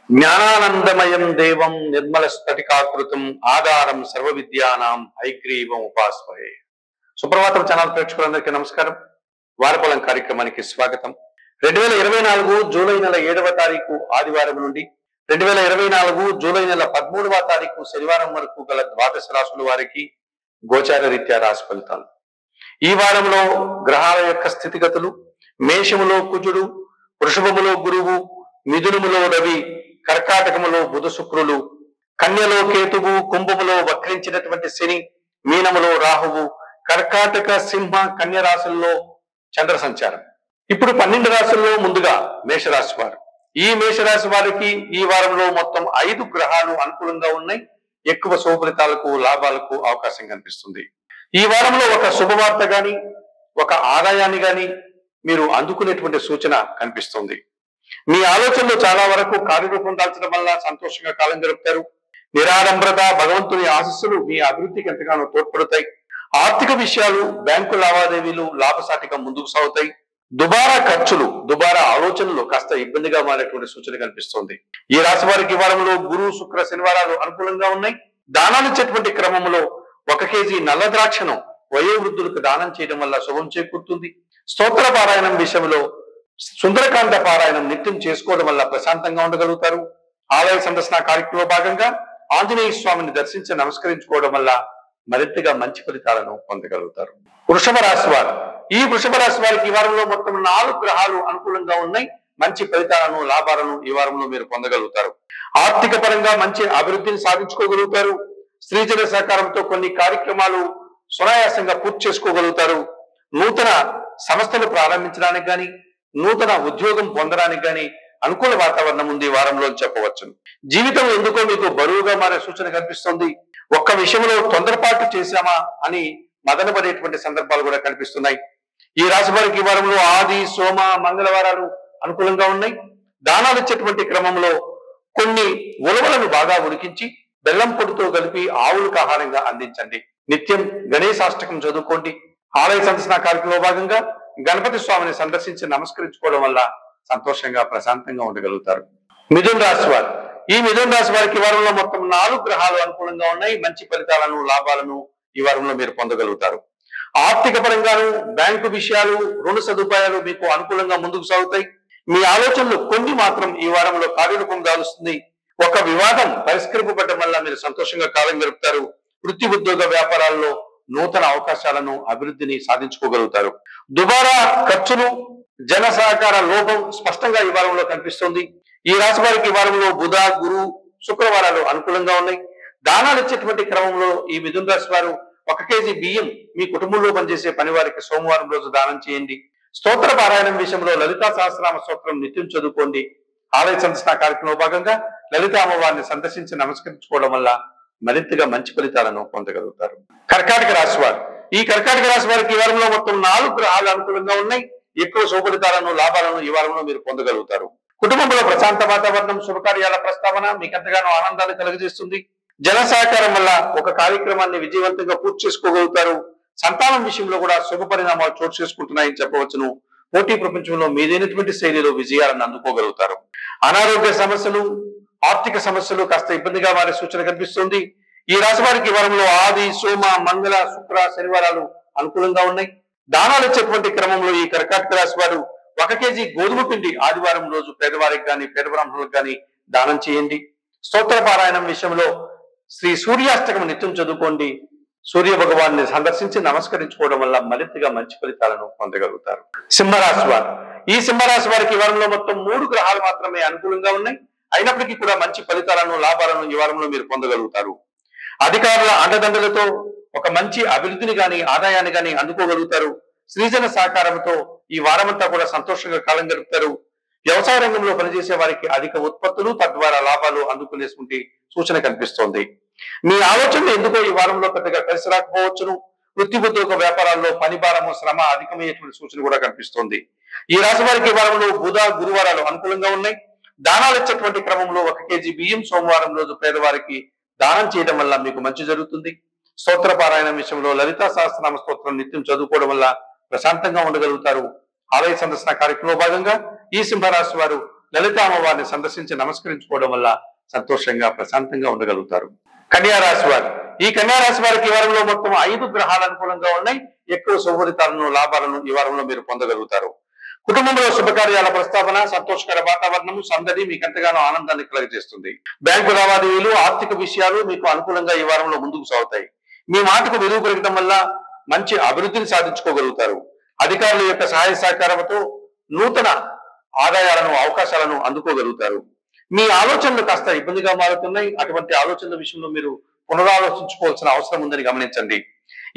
జ్ఞానానందమయం దేవం నిర్మల స్ఫటికాకృతం ఆధారం సర్వ విద్యానాం హైగ్రీవం ఉపాస్మహే. సుప్రభాతం ఛానల్ ప్రేక్షకులందరికీ నమస్కారం. వారఫలం కార్యక్రమానికి స్వాగతం. 2024 జూలై నెల 7వ తారీఖు ఆదివారం నుండి 2024 జూలై నెల 13వ తారీఖు శనివారం వరకు గల ద్వాదశ రాశుల వారికి గోచార రీత్యా రాశి ఫలితాలు. ఈ వారంలో గ్రహాల యొక్క స్థితిగతులు: మేషములో కుజుడు, వృషభములో గురువు, మిథునములో రవి, కర్కాటకములో బుధ శుక్రులు, కన్యలో కేతువు, కుంభములో వక్రించినటువంటి శని, మీనములో రాహువు, కర్కాటక సింహ కన్య రాశుల్లో చంద్ర సంచారం. ఇప్పుడు 12 రాశుల్లో ముందుగా మేషరాశి వారు. ఈ మేషరాశి వారికి ఈ వారంలో మొత్తం 5 గ్రహాలు అనుకూలంగా ఉన్నాయి. ఎక్కువ శుభఫలితాలకు, లాభాలకు అవకాశం కనిపిస్తుంది. ఈ వారంలో ఒక శుభవార్త గాని, ఒక ఆదాయాన్ని గాని మీరు అందుకునేటువంటి సూచన కనిపిస్తుంది. మీ ఆలోచనలు చాలా వరకు కార్యరూపం దాల్చడం వల్ల సంతోషంగా కాలం గడుపుతారు. నిరాడంబరత, భగవంతుని ఆశీస్సులు మీ అభివృద్ధికి ఎంతగానో తోడ్పడతాయి. ఆర్థిక విషయాలు, బ్యాంకు లావాదేవీలు లాభసాటిగా ముందుకు సాగుతాయి. దుబారా ఖర్చులు, దుబారా ఆలోచనలు కాస్త ఇబ్బందిగా మారేటువంటి సూచన కనిపిస్తోంది. ఈ రాశి వారికి ఈ వారంలో గురు, శుక్ర, శనివారాలు అనుకూలంగా ఉన్నాయి. దానాలు ఇచ్చేటువంటి క్రమంలో 1 కేజీ నల్ల ద్రాక్షను వయోవృద్ధులకు దానం చేయడం వల్ల శుభం చేకూరుతుంది. స్తోత్ర పారాయణం విషయంలో సుందరకాండ పారాయణం నిత్యం చేసుకోవడం వల్ల ప్రశాంతంగా ఉండగలుగుతారు. ఆలయ సందర్శన కార్యక్రమంలో భాగంగా ఆంజనేయ స్వామిని దర్శించి నమస్కరించుకోవడం వల్ల మరింతగా మంచి ఫలితాలను పొందగలుగుతారు. వృషభ రాశి వారు. ఈ వృషభ రాశి వారికి ఈ వారంలో మొత్తం 4 గ్రహాలు అనుకూలంగా ఉన్నాయి. మంచి ఫలితాలను, లాభాలను ఈ వారంలో మీరు పొందగలుగుతారు. ఆర్థిక పరంగా మంచి అభివృద్ధిని సాధించుకోగలుగుతారు. స్త్రీజన సహకారంతో కొన్ని కార్యక్రమాలు సునాయాసంగా పూర్తి చేసుకోగలుగుతారు. నూతన సంస్థలు ప్రారంభించడానికి కానీ, నూతన ఉద్యోగం పొందడానికి కానీ అనుకూల వాతావరణం ఉంది వారంలో చెప్పవచ్చు. జీవితం ఎందుకో మీకు బరువుగా మారే సూచన కనిపిస్తుంది. ఒక్క విషయంలో తొందరపాటు చేశామా అని మదనపడేటువంటి సందర్భాలు కూడా కనిపిస్తున్నాయి. ఈ రాశి వారికి ఈ వారంలో ఆది, సోమ, మంగళవారాలు అనుకూలంగా ఉన్నాయి. దానాలు ఇచ్చేటువంటి క్రమంలో కొన్ని ఉలవలను బాగా ఉడికించి బెల్లం పొడితో కలిపి ఆవులకు ఆహారంగా అందించండి. నిత్యం గణేశాష్టకం చదువుకోండి. ఆలయ సందర్శన కార్యక్రమంలో భాగంగా గణపతి స్వామిని సందర్శించి నమస్కరించుకోవడం వల్ల సంతోషంగా, ప్రశాంతంగా ఉండగలుగుతారు. మిథున రాశి వారు. ఈ మిథున రాశి వారికి ఈ వారంలో మొత్తం 4 గ్రహాలు అనుకూలంగా ఉన్నాయి. మంచి ఫలితాలను, లాభాలను ఈ వారంలో మీరు పొందగలుగుతారు. ఆర్థిక పరంగాను, బ్యాంకు విషయాలు, రుణ సదుపాయాలు మీకు అనుకూలంగా ముందుకు సాగుతాయి. మీ ఆలోచనలు కొన్ని మాత్రం ఈ వారంలో కార్యరూపం దాలుస్తుంది. ఒక వివాదం పరిష్కరింపబడడం వల్ల మీరు సంతోషంగా కాలం గడుపుతారు. వృత్తి, ఉద్యోగ, వ్యాపారాల్లో నూతన అవకాశాలను, అభివృద్ధిని సాధించుకోగలుగుతారు. దుబారా ఖర్చులు, జన సహకార లోపం స్పష్టంగా ఈ వారంలో కనిపిస్తుంది. ఈ రాశి వారికి ఈ వారంలో బుధ, గురు, శుక్రవారాలు అనుకూలంగా ఉన్నాయి. దానాలు ఇచ్చేటువంటి క్రమంలో ఈ మిథున రాశి వారు 1 కేజీ బియ్యం మీ కుటుంబంలో పనిచేసే పని వారికి సోమవారం రోజు దానం చేయండి. స్తోత్ర పారాయణం విషయంలో లలితా సహస్రనామ స్తోత్రం నిత్యం చదువుకోండి. ఆలయ సందర్శన కార్యక్రమంలో భాగంగా లలితా అమ్మవారిని సందర్శించి నమస్కరించుకోవడం వల్ల మరింతగా మంచి ఫలితాలను పొందగలుగుతారు. కర్కాటక రాశి వారు. ఈ కర్కాటక రాశి వారికి ఈ వారంలో మొత్తం 4 గ్రహాలు అనుకూలంగా ఉన్నాయి. ఎక్కువ శుభఫలితాలను, లాభాలను ఈ వారంలో మీరు పొందగలుగుతారు. కుటుంబంలో ప్రశాంత వాతావరణం, శుభకార్యాల ప్రస్తావన మీకు ఎంతగానో ఆనందాన్ని కలుగజేస్తుంది. జన సహకారం వల్ల ఒక కార్యక్రమాన్ని విజయవంతంగా పూర్తి చేసుకోగలుగుతారు. సంతానం విషయంలో కూడా శుభ పరిణామాలు చోటు చేసుకుంటున్నాయని చెప్పవచ్చును. పోటీ ప్రపంచంలో మీదైనటువంటి శైలిలో విజయాలను అందుకోగలుగుతారు. అనారోగ్య సమస్యలు, ఆర్థిక సమస్యలు కాస్త ఇబ్బందిగా మారే సూచన కనిపిస్తుంది. ఈ రాశి వారికి ఈ వారంలో ఆది, సోమ, మంగళ, శుక్ర, శనివారాలు అనుకూలంగా ఉన్నాయి. దానాలు ఇచ్చేటువంటి క్రమంలో ఈ కర్కాటక రాశి వారు 1 కేజీ గోధుమ పిండి ఆదివారం రోజు పేదవారికి కానీ, పేద బ్రాహ్మణులకు కానీ దానం చేయండి. స్తోత్ర పారాయణం విషయంలో శ్రీ సూర్యాష్టకం నిత్యం చదువుకోండి. సూర్య భగవాన్ని సందర్శించి నమస్కరించుకోవడం వల్ల మరింతగా మంచి ఫలితాలను పొందగలుగుతారు. సింహరాశి వారు. ఈ సింహరాశి వారికి ఈ వారంలో మొత్తం 3 గ్రహాలు మాత్రమే అనుకూలంగా ఉన్నాయి. అయినప్పటికీ కూడా మంచి ఫలితాలను, లాభాలను ఈ వారంలో మీరు పొందగలుగుతారు. అధికారుల అండదండలతో ఒక మంచి అభివృద్ధిని గాని, ఆదాయాన్ని గాని అందుకోగలుగుతారు. స్త్రీజన సహకారంతో ఈ వారమంతా కూడా సంతోషంగా కాలం గడుపుతారు. వ్యవసాయ రంగంలో పనిచేసే వారికి అధిక ఉత్పత్తులు, తద్వారా లాభాలు అందుకునేటువంటి సూచన కనిపిస్తోంది. మీ ఆలోచనలు ఎందుకో ఈ వారంలో పెద్దగా కలిసి రాకపోవచ్చును. వృత్తి, ఉద్యోగ, వ్యాపారాల్లో పని భారము, శ్రమ అధికమయ్యేటువంటి సూచన కూడా కనిపిస్తోంది. ఈ రాశి వారికి ఈ వారంలో బుధ, గురువారాలు అనుకూలంగా ఉన్నాయి. దానాలు ఇచ్చేటువంటి క్రమంలో 1 కేజీ బియ్యం సోమవారం రోజు పేదవారికి దానం చేయడం వల్ల మీకు మంచి జరుగుతుంది. స్తోత్ర పారాయణం విషయంలో లలితా సహస్రనామ స్తోత్రం నిత్యం చదువుకోవడం వల్ల ప్రశాంతంగా ఉండగలుగుతారు. ఆలయ సందర్శన కార్యక్రమంలో భాగంగా ఈ సింహరాశి వారు లలిత అమ్మవారిని సందర్శించి నమస్కరించుకోవడం వల్ల సంతోషంగా ప్రశాంతంగా ఉండగలుగుతారు. కన్యా రాశి వారు, ఈ కన్యా రాశి వారికి ఈ వారంలో మొత్తం 5 గ్రహాలు అనుకూలంగా ఉన్నాయి. ఎక్కువ శుభఫలితాలను లాభాలను ఈ వారంలో మీరు పొందగలుగుతారు. కుటుంబంలో శుభకార్యాల ప్రస్తావన, సంతోషకర వాతావరణం, సందడి మీకు ఎంతగానో ఆనందాన్ని కలుగజేస్తుంది. బ్యాంకు లావాదేవీలు, ఆర్థిక విషయాలు మీకు అనుకూలంగా ఈ వారంలో ముందుకు సాగుతాయి. మీ మాటకు విలువ పెరగడం వల్ల మంచి అభివృద్ధిని సాధించుకోగలుగుతారు. అధికారుల యొక్క సహాయ సహకారంతో నూతన ఆదాయాలను, అవకాశాలను అందుకోగలుగుతారు. మీ ఆలోచనలు కాస్త ఇబ్బందిగా మారుతున్నాయి. అటువంటి ఆలోచనల విషయంలో మీరు పునరాలోచించుకోవాల్సిన అవసరం ఉందని గమనించండి.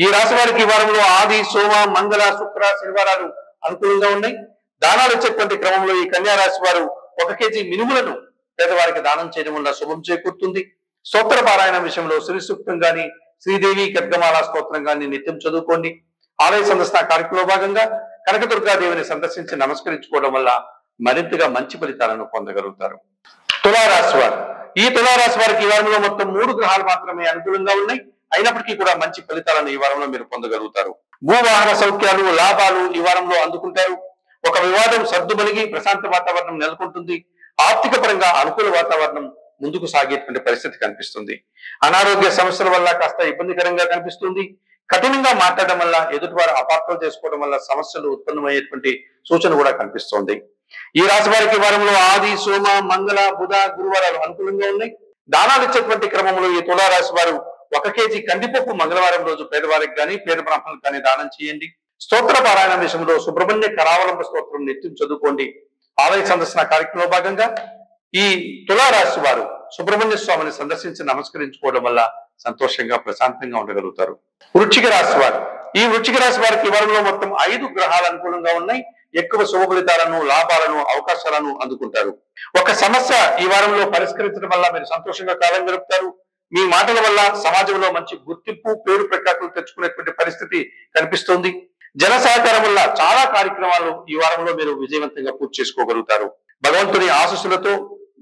ఈ రాశి వారికి ఈ వారంలో ఆది, సోమ, మంగళ, శుక్ర, శనివారాలు అనుకూలంగా ఉన్నాయి. దానాలు ఇచ్చేటువంటి క్రమంలో ఈ కన్యా రాశి వారు 1 కేజీ మినుములను పేదవారికి దానం చేయడం వల్ల శుభం చేకూరుతుంది. స్తోత్ర పారాయణ విషయంలో శ్రీ సూక్తం గాని, శ్రీదేవి ఖడ్గమాల స్తోత్రం గాని నిత్యం చదువుకోండి. ఆలయ సందర్శన కార్యక్రమంలో భాగంగా కనకదుర్గాదేవిని సందర్శించి నమస్కరించుకోవడం వల్ల మరింతగా మంచి ఫలితాలను పొందగలుగుతారు. తులారాశి వారు, ఈ తులారాశి వారికి ఈ వారంలో మొత్తం 3 గ్రహాలు మాత్రమే అనుకూలంగా ఉన్నాయి. అయినప్పటికీ కూడా మంచి ఫలితాలను ఈ వారంలో మీరు పొందగలుగుతారు. భూవాహన సౌఖ్యాలు, లాభాలు ఈ వారంలో అందుకుంటారు. ఒక వివాదం సర్దుమలిగి ప్రశాంత వాతావరణం నెలకొంటుంది. ఆర్థిక పరంగా అనుకూల వాతావరణం ముందుకు సాగేటువంటి పరిస్థితి కనిపిస్తుంది. అనారోగ్య సమస్యల వల్ల కాస్త ఇబ్బందికరంగా కనిపిస్తుంది. కఠినంగా మాట్లాడడం వల్ల, ఎదుటివారు అపార్థాలు చేసుకోవడం వల్ల సమస్యలు ఉత్పన్నమయ్యేటువంటి సూచన కూడా కనిపిస్తోంది. ఈ రాశి వారికి వారంలో ఆది, సోమ, మంగళ, బుధ, గురువారాలు అనుకూలంగా ఉన్నాయి. దానాలు ఇచ్చేటువంటి క్రమంలో ఈ తులారాశి వారు 1 కేజీ కందిపప్పు మంగళవారం రోజు పేదవారికి కానీ, పేద బ్రాహ్మణులకు కానీ దానం చేయండి. స్తోత్ర పారాయణ విషయంలో సుబ్రహ్మణ్య కరావలంబ స్తోత్రం నిత్యం చదువుకోండి. ఆలయ సందర్శన కార్యక్రమంలో భాగంగా ఈ తులారాశి వారు సుబ్రహ్మణ్య స్వామిని సందర్శించి నమస్కరించుకోవడం వల్ల సంతోషంగా ప్రశాంతంగా ఉండగలుగుతారు. వృశ్చిక రాశి వారు, ఈ వృశ్చిక రాశి వారికి ఈ వారంలో మొత్తం 5 గ్రహాలు అనుకూలంగా ఉన్నాయి. ఎక్కువ శుభ ఫలితాలను, లాభాలను, అవకాశాలను అందుకుంటారు. ఒక సమస్య ఈ వారంలో పరిష్కరించడం వల్ల మీరు సంతోషంగా కాలం గడుపుతారు. మీ మాటల వల్ల సమాజంలో మంచి గుర్తింపు, పేరు ప్రఖ్యాతులు తెచ్చుకునేటువంటి పరిస్థితి కనిపిస్తోంది. జన సహకారం వల్ల చాలా కార్యక్రమాలు ఈ వారంలో మీరు విజయవంతంగా పూర్తి చేసుకోగలుగుతారు. భగవంతుని ఆశీస్సులతో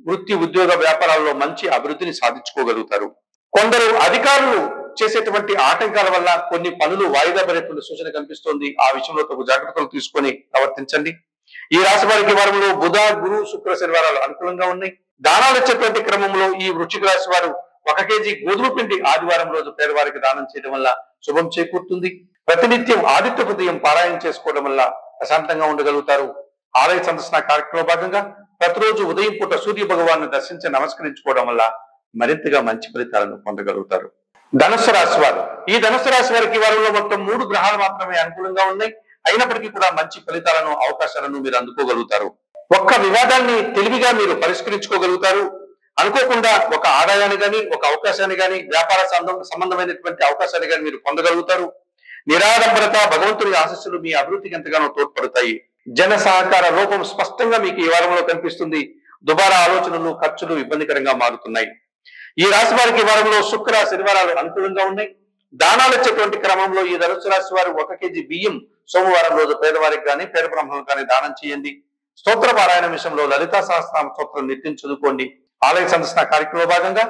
వృత్తి, ఉద్యోగ, వ్యాపారాల్లో మంచి అభివృద్ధిని సాధించుకోగలుగుతారు. కొందరు అధికారులు చేసేటువంటి ఆటంకాల వల్ల కొన్ని పనులు వాయిదా పడేటువంటి సూచన కనిపిస్తోంది. ఆ విషయంలో తగు జాగ్రత్తలు తీసుకొని ప్రవర్తించండి. ఈ రాశి వారికి వారంలో బుధ, గురు, శుక్ర, శనివారాలు అనుకూలంగా ఉన్నాయి. దానాలు ఇచ్చేటువంటి క్రమంలో ఈ వృశ్చిక రాశి వారు 1 కేజీ గోధుమ పిండి ఆదివారం రోజు పేదవారికి దానం చేయడం వల్ల శుభం చేకూరుతుంది. ప్రతినిత్యం ఆదిత్య హృదయం పారాయణ చేసుకోవడం వల్ల ప్రశాంతంగా ఉండగలుగుతారు. ఆలయ సందర్శన కార్యక్రమంలో భాగంగా ప్రతిరోజు ఉదయం పూట సూర్య భగవాన్ని దర్శించి నమస్కరించుకోవడం వల్ల మరింతగా మంచి ఫలితాలను పొందగలుగుతారు. ధనుస్సు రాశి వారు, ఈ ధనుస్సు రాశి వారికి వారంలో మొత్తం 3 గ్రహాలు మాత్రమే అనుకూలంగా ఉన్నాయి. అయినప్పటికీ కూడా మంచి ఫలితాలను, అవకాశాలను మీరు అందుకోగలుగుతారు. ఒక్క వివాదాన్ని తెలివిగా మీరు పరిష్కరించుకోగలుగుతారు. అనుకోకుండా ఒక ఆదాయాన్ని గాని, ఒక అవకాశాన్ని గాని, వ్యాపార సంబంధమైనటువంటి అవకాశాన్ని గాని మీరు పొందగలుగుతారు. నిరాడంబరత, భగవంతుని ఆశీస్సులు మీ అభివృద్ధికి ఎంతగానో తోడ్పడతాయి. జన సహకార లోపం స్పష్టంగా మీకు ఈ వారంలో కనిపిస్తుంది. దుబారా ఆలోచనలు, ఖర్చులు ఇబ్బందికరంగా మారుతున్నాయి. ఈ రాశి వారికి వారంలో శుక్ర, శనివారాలు అనుకూలంగా ఉన్నాయి. దానాలు ఇచ్చేటువంటి క్రమంలో ఈ ధనుసు రాశి వారు 1 కేజీ బియ్యం సోమవారం రోజు పేదవారికి కానీ, పేద బ్రాహ్మణులకు కానీ దానం చేయండి. స్తోత్ర పారాయణ విషయంలో లలితా సహస్రనామ స్తోత్రం నిత్యం చదువుకోండి. ఆలయ సందర్శన కార్యక్రమంలో భాగంగా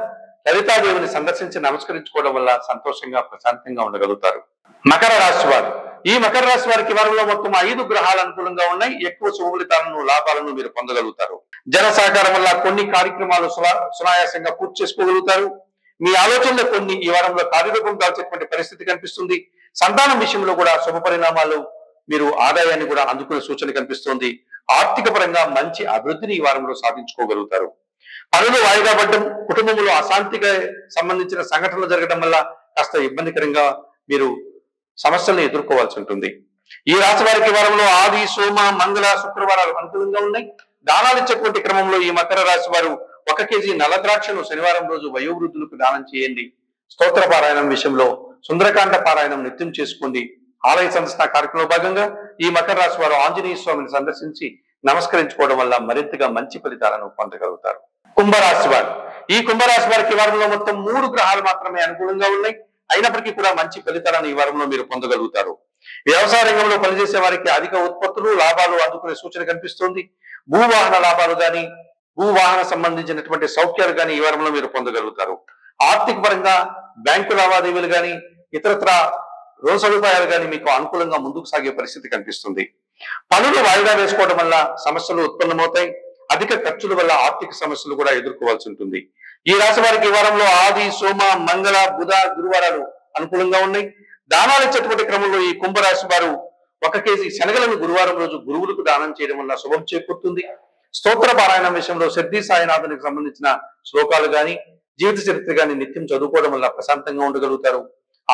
లలితాదేవిని సందర్శించి నమస్కరించుకోవడం వల్ల సంతోషంగా, ప్రశాంతంగా ఉండగలుగుతారు. మకర రాశి వారు, ఈ మకర రాశి వారికి వారంలో మొత్తం 5 గ్రహాలు అనుకూలంగా ఉన్నాయి. ఎక్కువ శుభ ఫలితాలను, లాభాలను మీరు పొందగలుగుతారు. జన సహకారం వల్ల కొన్ని కార్యక్రమాలు సునాయాసంగా పూర్తి చేసుకోగలుగుతారు. మీ ఆలోచనలు కొన్ని ఈ వారంలో కార్యరూపం దాల్చేటువంటి పరిస్థితి కనిపిస్తుంది. సంతానం విషయంలో కూడా శుభ పరిణామాలు, మీరు ఆదాయాన్ని కూడా అందుకునే సూచన కనిపిస్తుంది. ఆర్థిక పరంగా మంచి అభివృద్ధిని ఈ వారంలో సాధించుకోగలుగుతారు. పనులు వాయిదా పడడం, కుటుంబంలో అశాంతికి సంబంధించిన సంఘటనలు జరగడం వల్ల కాస్త ఇబ్బందికరంగా మీరు సమస్యలను ఎదుర్కోవాల్సి ఉంటుంది. ఈ రాశి వారికి వారంలో ఆది, సోమ, మంగళ, శుక్రవారాలు అనుకూలంగా ఉన్నాయి. దానాలు ఇచ్చేటువంటి క్రమంలో ఈ మకర రాశి వారు 1 కేజీ నల్ల ద్రాక్షను శనివారం రోజు వయోవృద్ధులకు దానం చేయండి. స్తోత్ర పారాయణం విషయంలో సుందరకాండ పారాయణం నిత్యం చేసుకోండి. ఆలయ సందర్శన కార్యక్రమంలో భాగంగా ఈ మకర రాశి వారు ఆంజనేయ స్వామిని సందర్శించి నమస్కరించుకోవడం వల్ల మరింతగా మంచి ఫలితాలను పొందగలుగుతారు. కుంభరాశి వారు, ఈ కుంభరాశి వారికి వారంలో మొత్తం 3 గ్రహాలు మాత్రమే అనుకూలంగా ఉన్నాయి. అయినప్పటికీ కూడా మంచి ఫలితాలను ఈ వారంలో మీరు పొందగలుగుతారు. వ్యవసాయ రంగంలో పనిచేసే వారికి అధిక ఉత్పత్తులు, లాభాలు అందుకునే సూచన కనిపిస్తుంది. భూవాహన లాభాలు గాని, భూవాహన సంబంధించినటువంటి సౌఖ్యాలు గాని ఈ వారంలో మీరు పొందగలుగుతారు. ఆర్థిక పరంగా బ్యాంకు లావాదేవీలు గాని, ఇతరత్ర రుణ సదుపాయాలు గాని మీకు అనుకూలంగా ముందుకు సాగే పరిస్థితి కనిపిస్తుంది. పనులు వాయిదా వేసుకోవడం వల్ల సమస్యలు ఉత్పన్నమవుతాయి. అధిక ఖర్చుల వల్ల ఆర్థిక సమస్యలు కూడా ఎదుర్కోవాల్సి ఉంటుంది. ఈ రాశి వారికి ఈ వారంలో ఆది, సోమ, మంగళ, బుధ, గురువారాలు అనుకూలంగా ఉన్నాయి. దానాలు ఇచ్చేటువంటి క్రమంలో ఈ కుంభరాశి వారు 1 కేజీ శనగలను గురువారం రోజు గురువులకు దానం చేయడం వల్ల శుభం చేకూరుతుంది. స్తోత్ర పారాయణం విషయంలో సిద్ధి సాయినాథునికి సంబంధించిన శ్లోకాలు గాని, జీవిత చరిత్ర గాని నిత్యం చదువుకోవడం వల్ల ప్రశాంతంగా ఉండగలుగుతారు.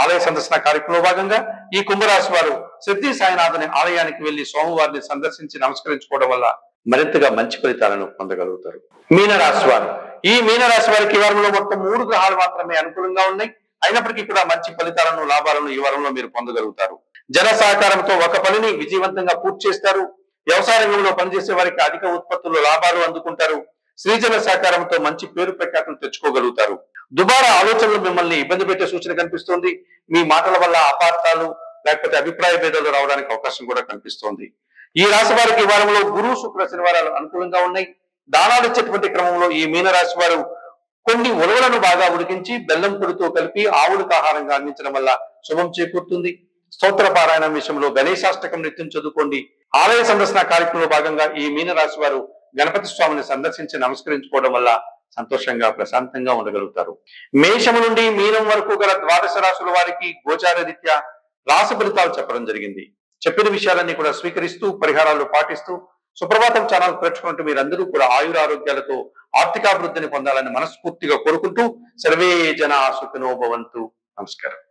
ఆలయ సందర్శన కార్యక్రమంలో భాగంగా ఈ కుంభరాశి వారు సిద్ధి సాయినాథుని ఆలయానికి వెళ్లి స్వామివారిని సందర్శించి నమస్కరించుకోవడం వల్ల మరింతగా మంచి ఫలితాలను పొందగలుగుతారు. మీనరాశి వారు ఈ మీనరాశి వారికి ఈ వారంలో మొత్తం 3 గ్రహాలు మాత్రమే అనుకూలంగా ఉన్నాయి. అయినప్పటికీ కూడా మంచి ఫలితాలను, లాభాలను ఈ వారంలో మీరు పొందగలుగుతారు. జన సహకారంతో ఒక పనిని విజయవంతంగా పూర్తి చేస్తారు. వ్యవసాయ రంగంలో పనిచేసే వారికి అధిక ఉత్పత్తులు, లాభాలు అందుకుంటారు. శ్రీజన సహకారంతో మంచి పేరు ప్రఖ్యాతులు తెచ్చుకోగలుగుతారు. దుబారా ఆలోచనలు మిమ్మల్ని ఇబ్బంది పెట్టే సూచన కనిపిస్తోంది. మీ మాటల వల్ల అపార్థాలు లేకపోతే అభిప్రాయ భేదాలు రావడానికి అవకాశం కూడా కనిపిస్తోంది. ఈ రాశి వారికి ఈ వారంలో గురు, శుక్ర, శనివారాలు అనుకూలంగా ఉన్నాయి. దానాలు ఇచ్చేటువంటి క్రమంలో ఈ మీనరాశి వారు కొన్ని ఉలవలను బాగా ఉడికించి బెల్లం పొడితో కలిపి ఆవులకు ఆహారంగా అందించడం వల్ల శుభం చేకూరుతుంది. స్తోత్ర పారాయణం విషయంలో గణేశాష్టకం నిత్యం చదువుకోండి. ఆలయ సందర్శన కార్యక్రమంలో భాగంగా ఈ మీనరాశి వారు గణపతి స్వామిని సందర్శించి నమస్కరించుకోవడం వల్ల సంతోషంగా, ప్రశాంతంగా ఉండగలుగుతారు. మేషము నుండి మీనం వరకు గల 12 రాశుల వారికి గోచార రీత్యా రాశి ఫలితాలు చెప్పడం జరిగింది. చెప్పిన విషయాలన్నీ కూడా స్వీకరిస్తూ, పరిహారాలు పాటిస్తూ సుప్రభాతం ఛానల్ ప్రేక్షకులంటూ మీరందరూ కూడా ఆయురారోగ్యాలతో ఆర్థికాభివృద్ధిని పొందాలని మనస్ఫూర్తిగా కోరుకుంటూ సర్వే జనా సుఖినో భవంతు. నమస్కారం.